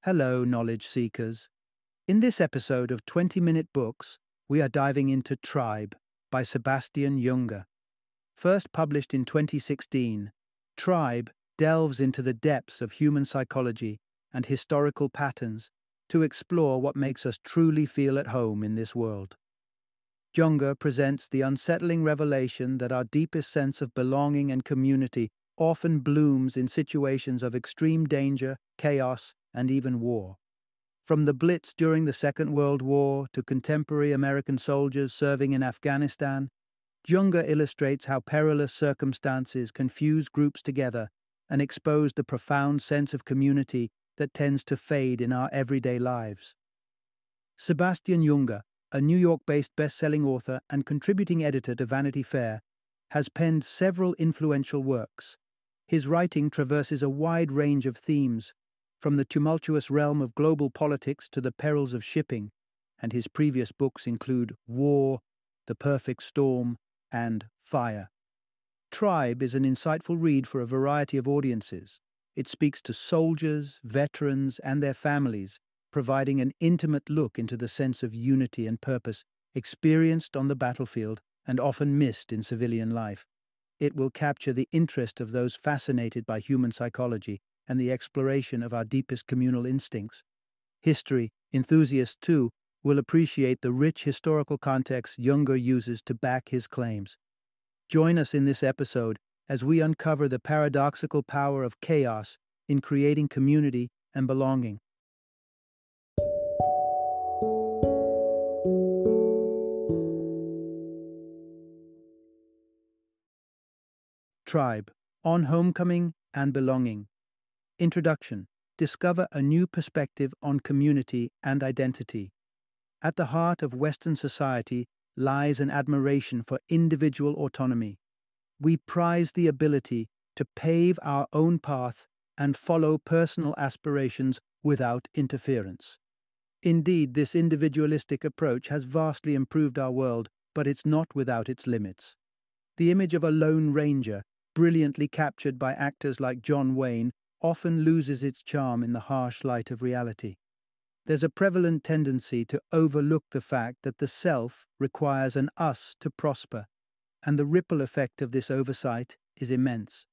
Hello, knowledge seekers. In this episode of 20-Minute Books, we are diving into Tribe by Sebastian Junger. First published in 2016, Tribe delves into the depths of human psychology and historical patterns to explore what makes us truly feel at home in this world. Junger presents the unsettling revelation that our deepest sense of belonging and community often blooms in situations of extreme danger, chaos, and even war. From the Blitz during the Second World War to contemporary American soldiers serving in Afghanistan, Junger illustrates how perilous circumstances can fuse groups together and expose the profound sense of community that tends to fade in our everyday lives. Sebastian Junger, a New York-based best-selling author and contributing editor to Vanity Fair, has penned several influential works. His writing traverses a wide range of themes, from the tumultuous realm of global politics to the perils of shipping, and his previous books include War, The Perfect Storm, and Fire. Tribe is an insightful read for a variety of audiences. It speaks to soldiers, veterans, and their families, providing an intimate look into the sense of unity and purpose experienced on the battlefield and often missed in civilian life. It will capture the interest of those fascinated by human psychology and the exploration of our deepest communal instincts. History enthusiasts, too, will appreciate the rich historical context Junger uses to back his claims. Join us in this episode as we uncover the paradoxical power of chaos in creating community and belonging. Tribe, On Homecoming and Belonging. Introduction. Discover a new perspective on community and identity. At the heart of Western society lies an admiration for individual autonomy. We prize the ability to pave our own path and follow personal aspirations without interference. Indeed, this individualistic approach has vastly improved our world, but it's not without its limits. The image of a lone ranger, brilliantly captured by actors like John Wayne, often loses its charm in the harsh light of reality. There's a prevalent tendency to overlook the fact that the self requires an us to prosper, and the ripple effect of this oversight is immense.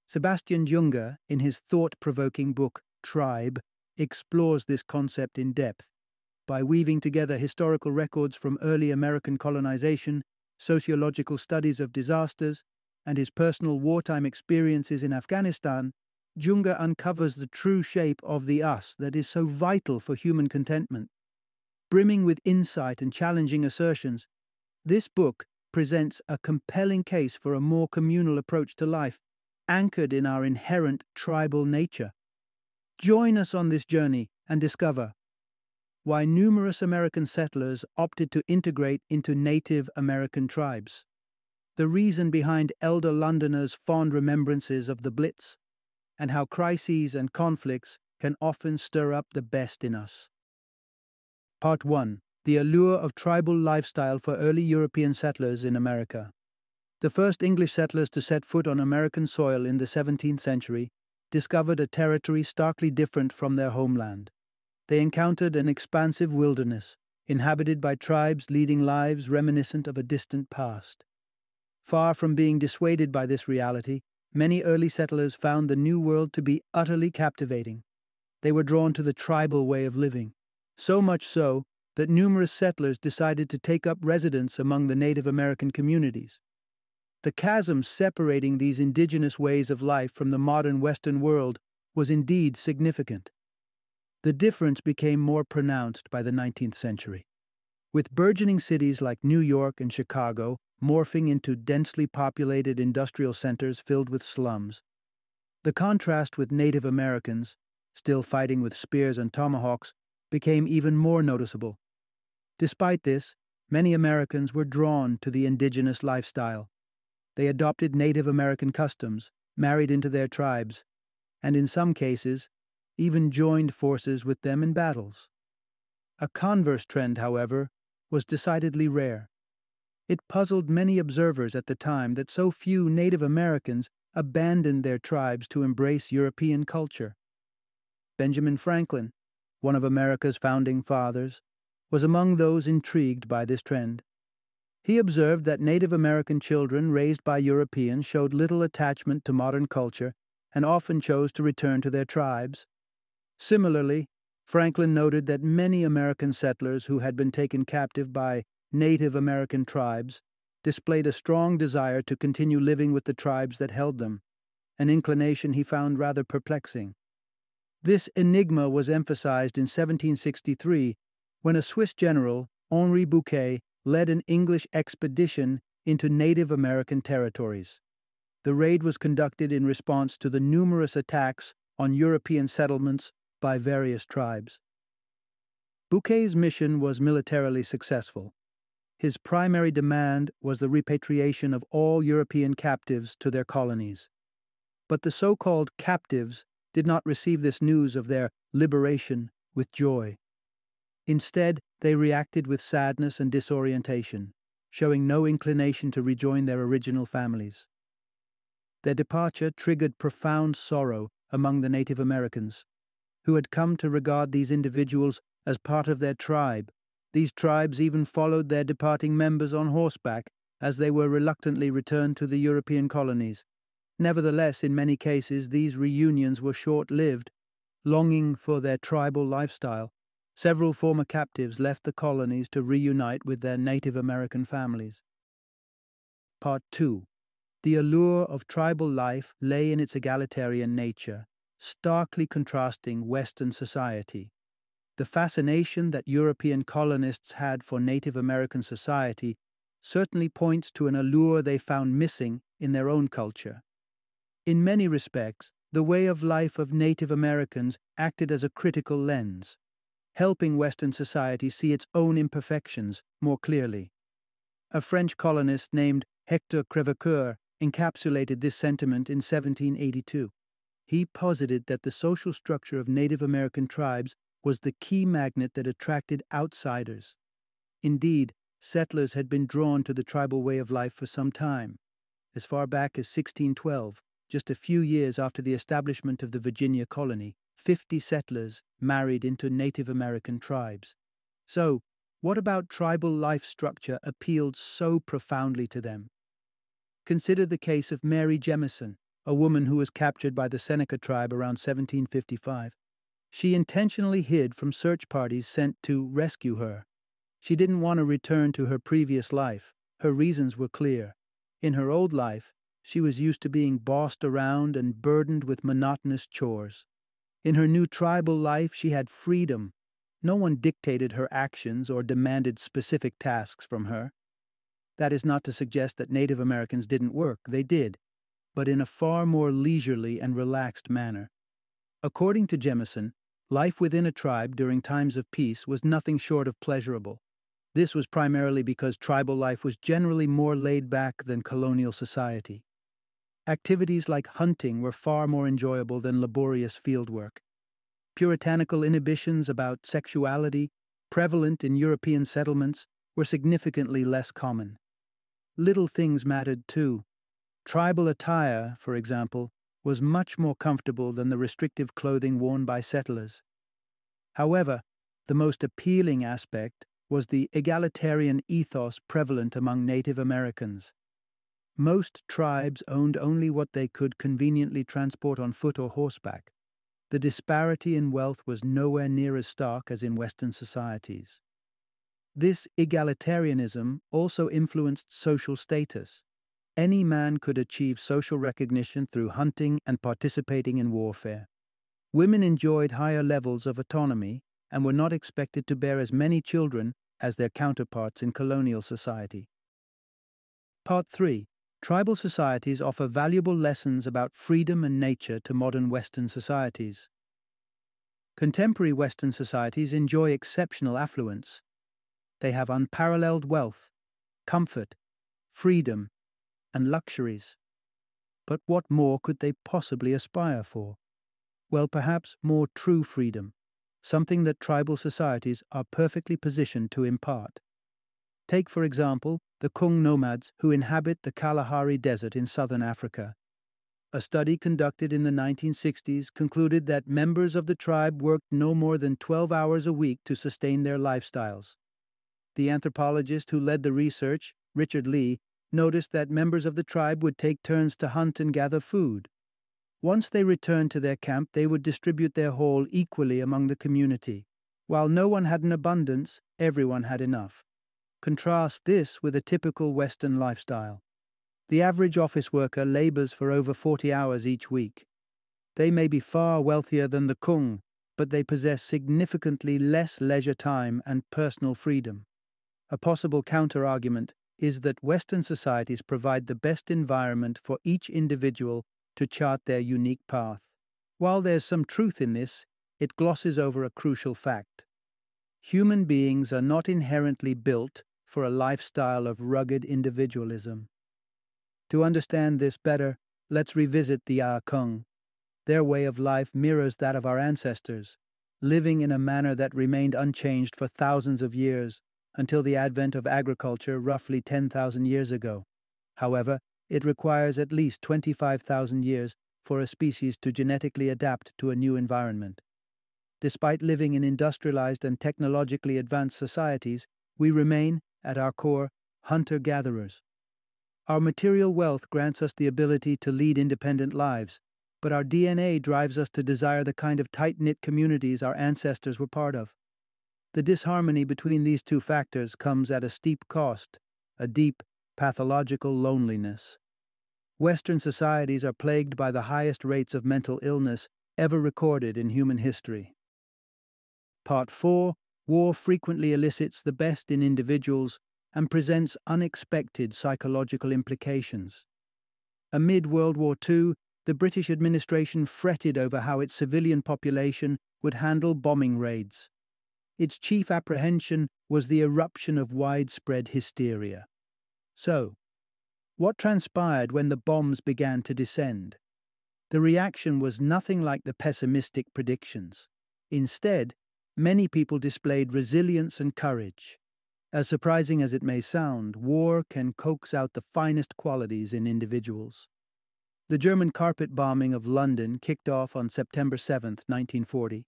Sebastian Junger, in his thought-provoking book Tribe, explores this concept in depth by weaving together historical records from early American colonization, sociological studies of disasters, and his personal wartime experiences in Afghanistan. Junger uncovers the true shape of the us that is so vital for human contentment. Brimming with insight and challenging assertions, this book presents a compelling case for a more communal approach to life, anchored in our inherent tribal nature. Join us on this journey and discover why numerous American settlers opted to integrate into Native American tribes, the reason behind elder Londoners' fond remembrances of the Blitz, and how crises and conflicts can often stir up the best in us. Part 1. The Allure of Tribal Lifestyle for Early European Settlers in America. The first English settlers to set foot on American soil in the 17th century discovered a territory starkly different from their homeland. They encountered an expansive wilderness, inhabited by tribes leading lives reminiscent of a distant past. Far from being dissuaded by this reality, many early settlers found the New World to be utterly captivating. They were drawn to the tribal way of living, so much so that numerous settlers decided to take up residence among the Native American communities. The chasm separating these indigenous ways of life from the modern Western world was indeed significant. The difference became more pronounced by the 19th century. With burgeoning cities like New York and Chicago morphing into densely populated industrial centers filled with slums, the contrast with Native Americans, still fighting with spears and tomahawks, became even more noticeable. Despite this, many Americans were drawn to the indigenous lifestyle. They adopted Native American customs, married into their tribes, and in some cases, even joined forces with them in battles. A converse trend, however, was decidedly rare. It puzzled many observers at the time that so few Native Americans abandoned their tribes to embrace European culture. Benjamin Franklin, one of America's founding fathers, was among those intrigued by this trend. He observed that Native American children raised by Europeans showed little attachment to modern culture and often chose to return to their tribes. Similarly, Franklin noted that many American settlers who had been taken captive by Native American tribes displayed a strong desire to continue living with the tribes that held them, an inclination he found rather perplexing. This enigma was emphasized in 1763 when a Swiss general, Henri Bouquet, led an English expedition into Native American territories. The raid was conducted in response to the numerous attacks on European settlements by various tribes. Bouquet's mission was militarily successful. His primary demand was the repatriation of all European captives to their colonies. But the so-called captives did not receive this news of their liberation with joy. Instead, they reacted with sadness and disorientation, showing no inclination to rejoin their original families. Their departure triggered profound sorrow among the Native Americans, who had come to regard these individuals as part of their tribe. These tribes even followed their departing members on horseback as they were reluctantly returned to the European colonies. Nevertheless, in many cases, these reunions were short-lived. Longing for their tribal lifestyle, several former captives left the colonies to reunite with their Native American families. Part 2. The allure of tribal life lay in its egalitarian nature, starkly contrasting Western society. The fascination that European colonists had for Native American society certainly points to an allure they found missing in their own culture. In many respects, the way of life of Native Americans acted as a critical lens, helping Western society see its own imperfections more clearly. A French colonist named Hector Crèvecoeur encapsulated this sentiment in 1782. He posited that the social structure of Native American tribes was the key magnet that attracted outsiders. Indeed, settlers had been drawn to the tribal way of life for some time. As far back as 1612, just a few years after the establishment of the Virginia colony, 50 settlers married into Native American tribes. So, what about tribal life structure appealed so profoundly to them? Consider the case of Mary Jemison, a woman who was captured by the Seneca tribe around 1755. She intentionally hid from search parties sent to rescue her. She didn't want to return to her previous life. Her reasons were clear. In her old life, she was used to being bossed around and burdened with monotonous chores. In her new tribal life, she had freedom. No one dictated her actions or demanded specific tasks from her. That is not to suggest that Native Americans didn't work. They did, but in a far more leisurely and relaxed manner. According to Jemison, life within a tribe during times of peace was nothing short of pleasurable. This was primarily because tribal life was generally more laid back than colonial society. Activities like hunting were far more enjoyable than laborious fieldwork. Puritanical inhibitions about sexuality, prevalent in European settlements, were significantly less common. Little things mattered too. Tribal attire, for example, was much more comfortable than the restrictive clothing worn by settlers. However, the most appealing aspect was the egalitarian ethos prevalent among Native Americans. Most tribes owned only what they could conveniently transport on foot or horseback. The disparity in wealth was nowhere near as stark as in Western societies. This egalitarianism also influenced social status. Any man could achieve social recognition through hunting and participating in warfare. Women enjoyed higher levels of autonomy and were not expected to bear as many children as their counterparts in colonial society. Part 3. Tribal societies offer valuable lessons about freedom and nature to modern Western societies. Contemporary Western societies enjoy exceptional affluence. They have unparalleled wealth, comfort, freedom, and luxuries. But what more could they possibly aspire for? Well, perhaps more true freedom, something that tribal societies are perfectly positioned to impart. Take, for example, the Kung nomads who inhabit the Kalahari Desert in southern Africa. A study conducted in the 1960s concluded that members of the tribe worked no more than 12 hours a week to sustain their lifestyles. The anthropologist who led the research, Richard Lee, noticed that members of the tribe would take turns to hunt and gather food. Once they returned to their camp, they would distribute their haul equally among the community. While no one had an abundance, everyone had enough. Contrast this with a typical Western lifestyle. The average office worker labors for over 40 hours each week. They may be far wealthier than the Kung, but they possess significantly less leisure time and personal freedom. A possible counter-argument is that Western societies provide the best environment for each individual to chart their unique path. While there's some truth in this, it glosses over a crucial fact. Human beings are not inherently built for a lifestyle of rugged individualism. To understand this better, let's revisit the Kung. Their way of life mirrors that of our ancestors, living in a manner that remained unchanged for thousands of years, until the advent of agriculture roughly 10,000 years ago. However, it requires at least 25,000 years for a species to genetically adapt to a new environment. Despite living in industrialized and technologically advanced societies, we remain, at our core, hunter-gatherers. Our material wealth grants us the ability to lead independent lives, but our DNA drives us to desire the kind of tight-knit communities our ancestors were part of. The disharmony between these two factors comes at a steep cost, a deep, pathological loneliness. Western societies are plagued by the highest rates of mental illness ever recorded in human history. Part 4. War frequently elicits the best in individuals and presents unexpected psychological implications. Amid World War II, the British administration fretted over how its civilian population would handle bombing raids. Its chief apprehension was the eruption of widespread hysteria. So, what transpired when the bombs began to descend? The reaction was nothing like the pessimistic predictions. Instead, many people displayed resilience and courage. As surprising as it may sound, war can coax out the finest qualities in individuals. The German carpet bombing of London kicked off on September 7, 1940.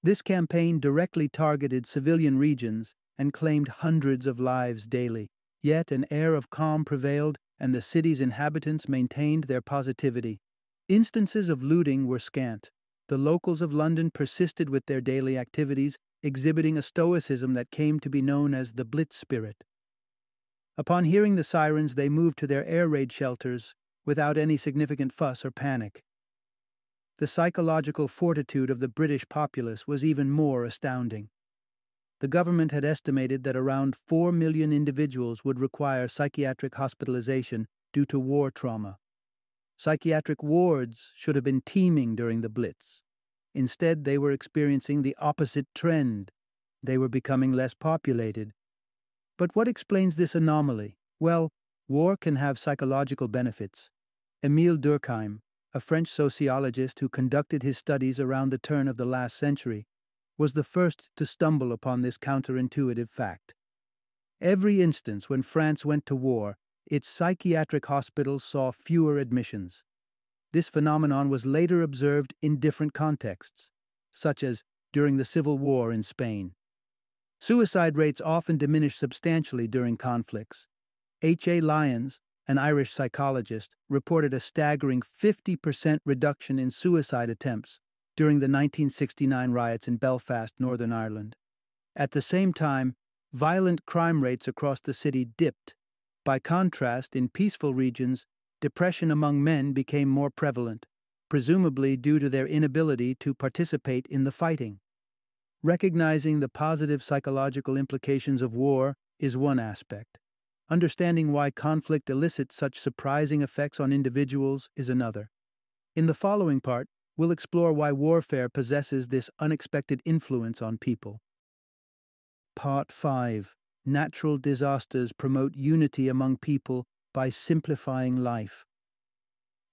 This campaign directly targeted civilian regions and claimed hundreds of lives daily. Yet an air of calm prevailed, and the city's inhabitants maintained their positivity. Instances of looting were scant. The locals of London persisted with their daily activities, exhibiting a stoicism that came to be known as the Blitz spirit. Upon hearing the sirens, they moved to their air raid shelters without any significant fuss or panic. The psychological fortitude of the British populace was even more astounding. The government had estimated that around 4 million individuals would require psychiatric hospitalization due to war trauma. Psychiatric wards should have been teeming during the Blitz. Instead, they were experiencing the opposite trend. They were becoming less populated. But what explains this anomaly? Well, war can have psychological benefits. Émile Durkheim, a French sociologist who conducted his studies around the turn of the last century, was the first to stumble upon this counterintuitive fact. Every instance when France went to war, its psychiatric hospitals saw fewer admissions. This phenomenon was later observed in different contexts, such as during the Civil War in Spain. Suicide rates often diminish substantially during conflicts. H.A. Lyons, an Irish psychologist, reported a staggering 50% reduction in suicide attempts during the 1969 riots in Belfast, Northern Ireland. At the same time, violent crime rates across the city dipped. By contrast, in peaceful regions, depression among men became more prevalent, presumably due to their inability to participate in the fighting. Recognizing the positive psychological implications of war is one aspect. Understanding why conflict elicits such surprising effects on individuals is another. In the following part, we'll explore why warfare possesses this unexpected influence on people. Part 5. Natural disasters promote unity among people by simplifying life.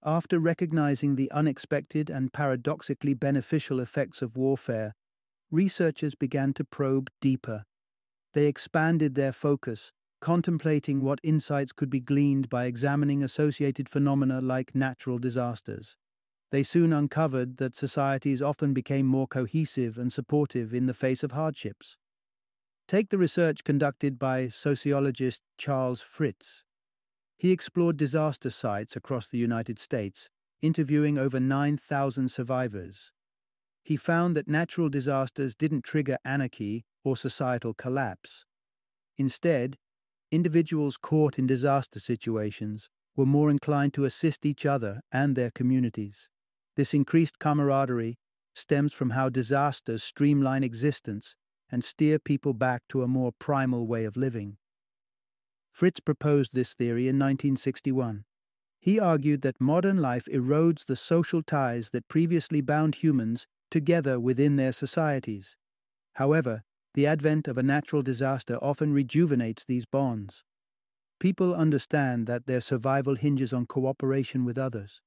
After recognizing the unexpected and paradoxically beneficial effects of warfare, researchers began to probe deeper. They expanded their focus, contemplating what insights could be gleaned by examining associated phenomena like natural disasters. They soon uncovered that societies often became more cohesive and supportive in the face of hardships. Take the research conducted by sociologist Charles Fritz. He explored disaster sites across the United States, interviewing over 9,000 survivors. He found that natural disasters didn't trigger anarchy or societal collapse. Instead, individuals caught in disaster situations were more inclined to assist each other and their communities. This increased camaraderie stems from how disasters streamline existence and steer people back to a more primal way of living. Fritz proposed this theory in 1961. He argued that modern life erodes the social ties that previously bound humans together within their societies. However, the advent of a natural disaster often rejuvenates these bonds. People understand that their survival hinges on cooperation with others.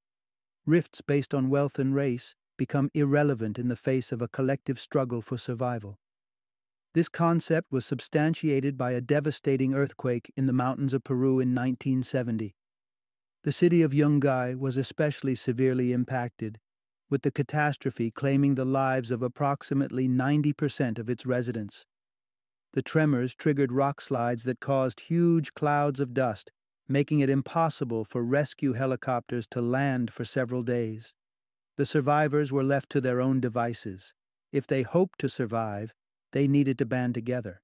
Rifts based on wealth and race become irrelevant in the face of a collective struggle for survival. This concept was substantiated by a devastating earthquake in the mountains of Peru in 1970. The city of Junger was especially severely impacted, with the catastrophe claiming the lives of approximately 90% of its residents. The tremors triggered rock slides that caused huge clouds of dust, making it impossible for rescue helicopters to land for several days. The survivors were left to their own devices. If they hoped to survive, they needed to band together.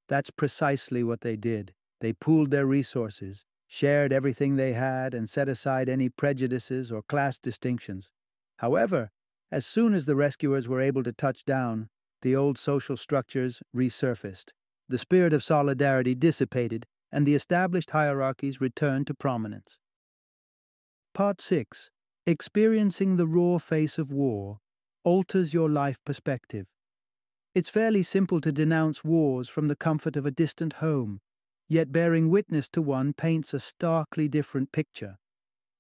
That's precisely what they did. They pooled their resources, shared everything they had, and set aside any prejudices or class distinctions. However, as soon as the rescuers were able to touch down, the old social structures resurfaced. The spirit of solidarity dissipated, and the established hierarchies returned to prominence. Part 6. Experiencing the raw face of war alters your life perspective. It's fairly simple to denounce wars from the comfort of a distant home, yet bearing witness to one paints a starkly different picture.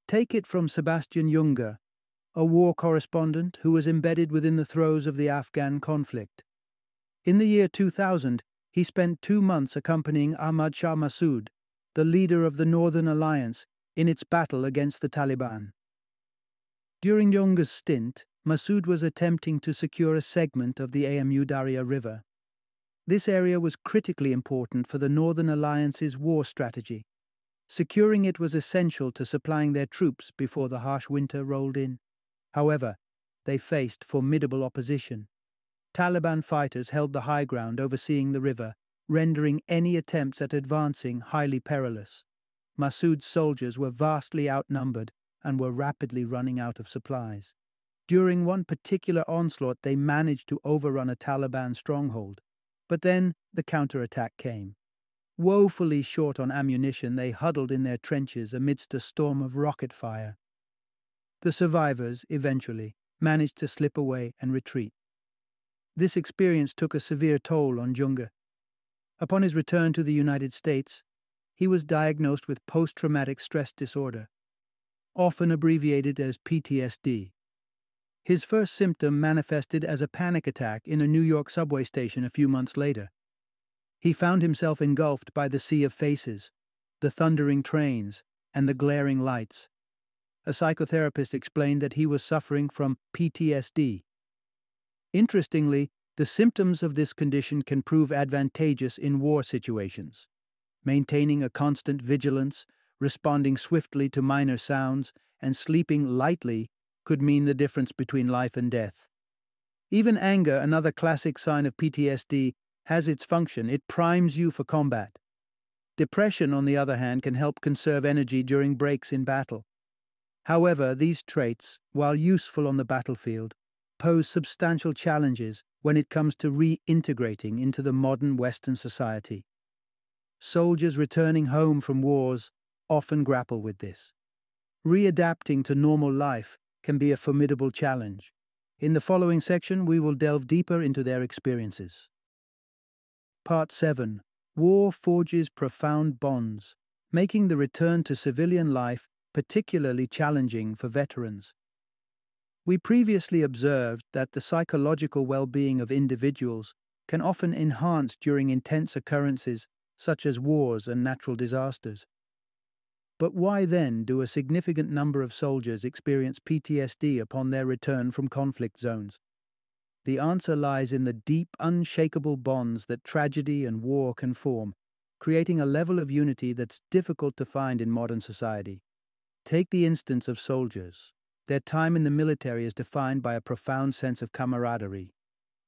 Take it from Sebastian Junger, a war correspondent who was embedded within the throes of the Afghan conflict. In the year 2000, he spent 2 months accompanying Ahmad Shah Massoud, the leader of the Northern Alliance, in its battle against the Taliban. During Junger's stint, Massoud was attempting to secure a segment of the Amu Darya River. This area was critically important for the Northern Alliance's war strategy. Securing it was essential to supplying their troops before the harsh winter rolled in. However, they faced formidable opposition. Taliban fighters held the high ground overseeing the river, rendering any attempts at advancing highly perilous. Massoud's soldiers were vastly outnumbered and were rapidly running out of supplies. During one particular onslaught, they managed to overrun a Taliban stronghold. But then the counterattack came. Woefully short on ammunition, they huddled in their trenches amidst a storm of rocket fire. The survivors, eventually, managed to slip away and retreat. This experience took a severe toll on Junger. Upon his return to the United States, he was diagnosed with post-traumatic stress disorder, often abbreviated as PTSD. His first symptom manifested as a panic attack in a New York subway station a few months later. He found himself engulfed by the sea of faces, the thundering trains, and the glaring lights. A psychotherapist explained that he was suffering from PTSD. Interestingly, the symptoms of this condition can prove advantageous in war situations. Maintaining a constant vigilance, responding swiftly to minor sounds, and sleeping lightly could mean the difference between life and death. Even anger, another classic sign of PTSD, has its function. It primes you for combat. Depression, on the other hand, can help conserve energy during breaks in battle. However, these traits, while useful on the battlefield, pose substantial challenges when it comes to reintegrating into the modern Western society. Soldiers returning home from wars often grapple with this. Readapting to normal life can be a formidable challenge. In the following section, we will delve deeper into their experiences. Part 7. War forges profound bonds, making the return to civilian life particularly challenging for veterans. We previously observed that the psychological well-being of individuals can often enhance during intense occurrences such as wars and natural disasters. But why then do a significant number of soldiers experience PTSD upon their return from conflict zones? The answer lies in the deep, unshakable bonds that tragedy and war can form, creating a level of unity that's difficult to find in modern society. Take the instance of soldiers. Their time in the military is defined by a profound sense of camaraderie.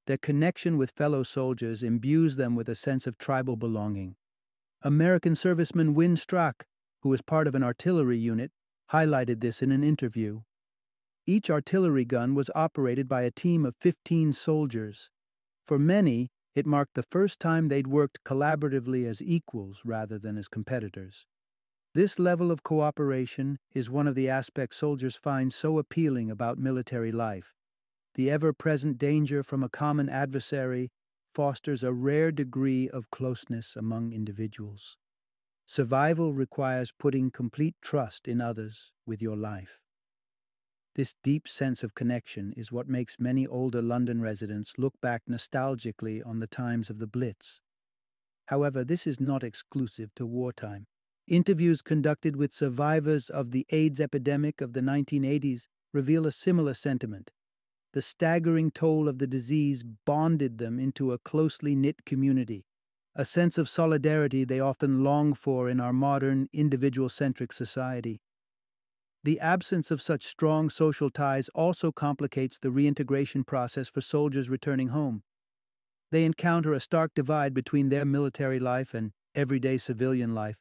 Their connection with fellow soldiers imbues them with a sense of tribal belonging. American serviceman Win Strack, who was part of an artillery unit, highlighted this in an interview. Each artillery gun was operated by a team of 15 soldiers. For many, it marked the first time they'd worked collaboratively as equals rather than as competitors. This level of cooperation is one of the aspects soldiers find so appealing about military life. The ever-present danger from a common adversary fosters a rare degree of closeness among individuals. Survival requires putting complete trust in others with your life. This deep sense of connection is what makes many older London residents look back nostalgically on the times of the Blitz. However, this is not exclusive to wartime. Interviews conducted with survivors of the AIDS epidemic of the 1980s reveal a similar sentiment. The staggering toll of the disease bonded them into a closely knit community, a sense of solidarity they often long for in our modern, individual-centric society. The absence of such strong social ties also complicates the reintegration process for soldiers returning home. They encounter a stark divide between their military life and everyday civilian life,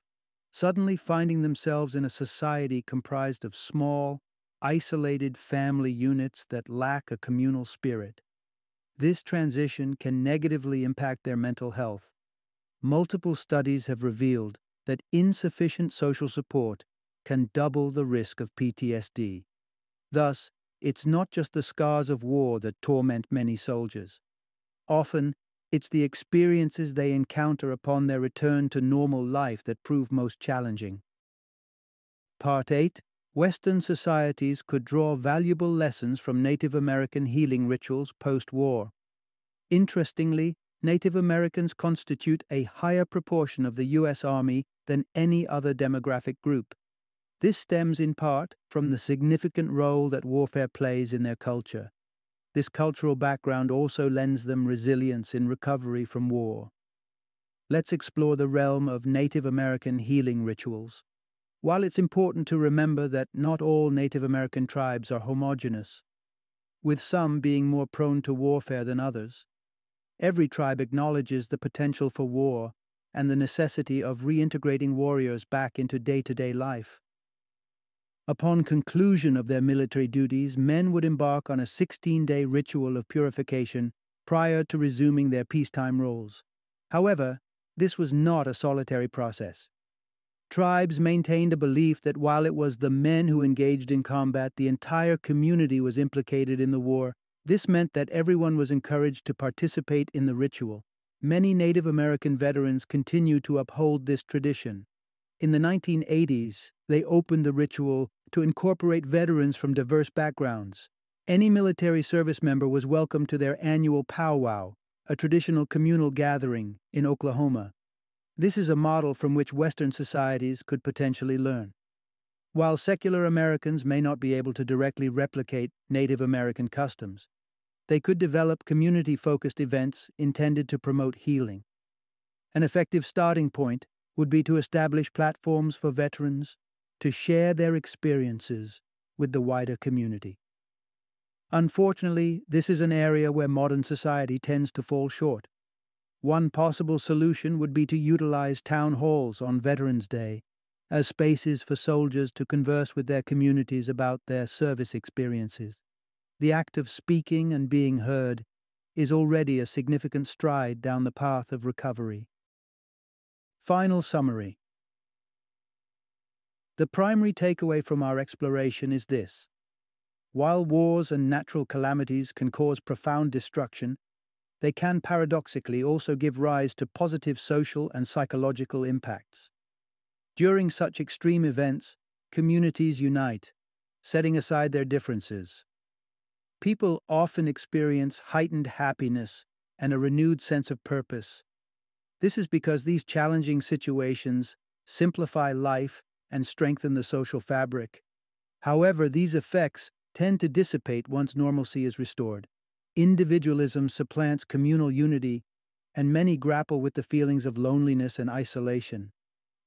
suddenly finding themselves in a society comprised of small, isolated family units that lack a communal spirit. This transition can negatively impact their mental health. Multiple studies have revealed that insufficient social support can double the risk of PTSD. Thus, it's not just the scars of war that torment many soldiers. Often, it's the experiences they encounter upon their return to normal life that prove most challenging. Part 8. Western societies could draw valuable lessons from Native American healing rituals post-war. Interestingly, Native Americans constitute a higher proportion of the U.S. Army than any other demographic group. This stems in part from the significant role that warfare plays in their culture. This cultural background also lends them resilience in recovery from war. Let's explore the realm of Native American healing rituals. While it's important to remember that not all Native American tribes are homogeneous, with some being more prone to warfare than others, every tribe acknowledges the potential for war and the necessity of reintegrating warriors back into day-to-day life. Upon conclusion of their military duties, men would embark on a 16-day ritual of purification prior to resuming their peacetime roles. However, this was not a solitary process. Tribes maintained a belief that while it was the men who engaged in combat, the entire community was implicated in the war. This meant that everyone was encouraged to participate in the ritual. Many Native American veterans continue to uphold this tradition. In the 1980s, they opened the ritual to incorporate veterans from diverse backgrounds. Any military service member was welcome to their annual powwow, a traditional communal gathering in Oklahoma. This is a model from which Western societies could potentially learn. While secular Americans may not be able to directly replicate Native American customs, they could develop community-focused events intended to promote healing. An effective starting point would be to establish platforms for veterans to share their experiences with the wider community. Unfortunately, this is an area where modern society tends to fall short. One possible solution would be to utilize town halls on Veterans Day as spaces for soldiers to converse with their communities about their service experiences. The act of speaking and being heard is already a significant stride down the path of recovery. Final summary. The primary takeaway from our exploration is this. While wars and natural calamities can cause profound destruction, they can paradoxically also give rise to positive social and psychological impacts. During such extreme events, communities unite, setting aside their differences. People often experience heightened happiness and a renewed sense of purpose. This is because these challenging situations simplify life and strengthen the social fabric. However, these effects tend to dissipate once normalcy is restored. Individualism supplants communal unity, and many grapple with the feelings of loneliness and isolation.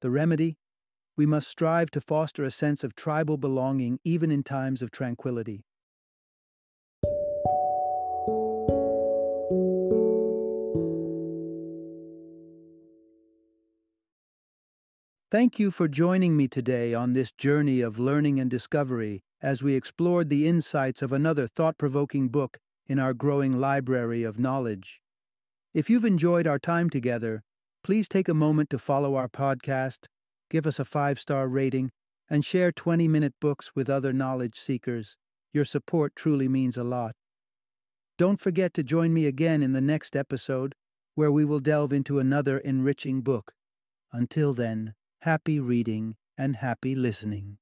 The remedy? We must strive to foster a sense of tribal belonging even in times of tranquility. Thank you for joining me today on this journey of learning and discovery as we explored the insights of another thought-provoking book in our growing library of knowledge. If you've enjoyed our time together, please take a moment to follow our podcast, give us a 5-star rating, and share 20-minute books with other knowledge seekers. Your support truly means a lot. Don't forget to join me again in the next episode, where we will delve into another enriching book. Until then, happy reading and happy listening.